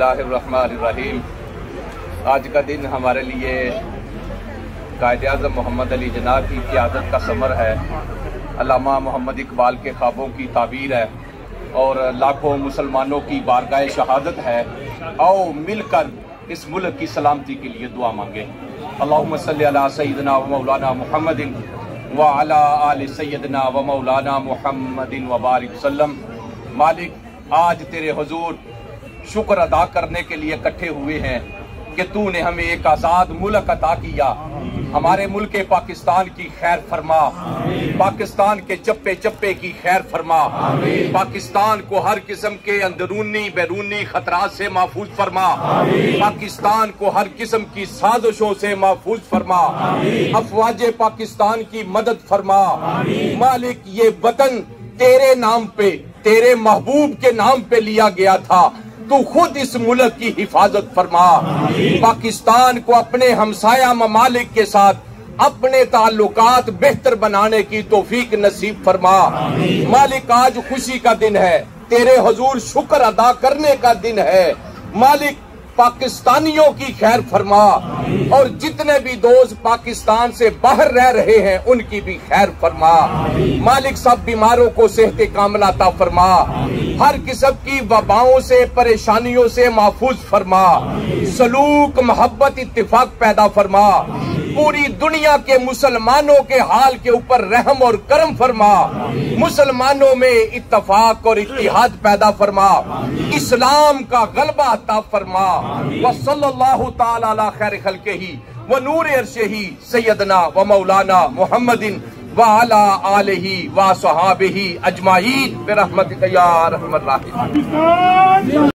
बिस्मिल्लाहिर्रहमानिर्रहीम। आज का दिन हमारे लिए कायद-ए-आज़म मोहम्मद अली जिन्ना की क़यादत का समर है। अल्लामा मोहम्मद इकबाल के ख्वाबों की ताबीर है और लाखों मुसलमानों की बारगाह शहादत है। आओ मिलकर इस मुल्क की सलामती के लिए दुआ मांगे। अल्लाहुम्मा सल्ली अला सय्यिदना व मौलाना मुहम्मदिन व अला आलि सय्यिदना व मौलाना मुहम्मदिन व बारिक वसल्लम। मालिक, आज तेरे हुजूर शुक्र अदा करने के लिए इकट्ठे हुए हैं कि तूने हमें एक आज़ाद मुल्क अता किया। हमारे मुल्क पाकिस्तान की खैर फरमा, पाकिस्तान के चप्पे चप्पे की खैर फरमा, पाकिस्तान को हर किस्म के अंदरूनी बैरूनी खतरात से महफूज फरमा, पाकिस्तान को हर किस्म की साजिशों से महफूज फरमा, अफवाज पाकिस्तान की मदद फरमा। मालिक, ये वतन तेरे नाम पे, तेरे महबूब के नाम पे लिया गया था, तू खुद इस मुल्क की हिफाजत फरमा। पाकिस्तान को अपने हमसाया ममालिक के साथ अपने ताल्लुकात बेहतर बनाने की तौफीक नसीब फरमा। मालिक, आज खुशी का दिन है, तेरे हुजूर शुक्र अदा करने का दिन है। मालिक, पाकिस्तानियों की खैर फरमा और जितने भी दोस्त पाकिस्तान से बाहर रह रहे हैं उनकी भी खैर फरमा। मालिक, सब बीमारों को सेहत कामिला अता फरमा, हर किस्म की वबाओं से परेशानियों से महफूज फरमा, सलूक मोहब्बत इत्तिफाक पैदा फरमा। पूरी दुनिया के मुसलमानों के हाल के ऊपर रहम और करम फरमा, मुसलमानों में इत्तफाक और इत्तिहाद पैदा फरमा, इस्लाम का गलबा अता फरमा। व सल्लल्लाहु ताला अला खैर खल्क़िही व नूर अर्शिही सय्यदना व मौलाना मुहम्मदिन व अला आलिही व सहाबिही अजमाईन बिरहमतिका या अरहमर राहिमीन।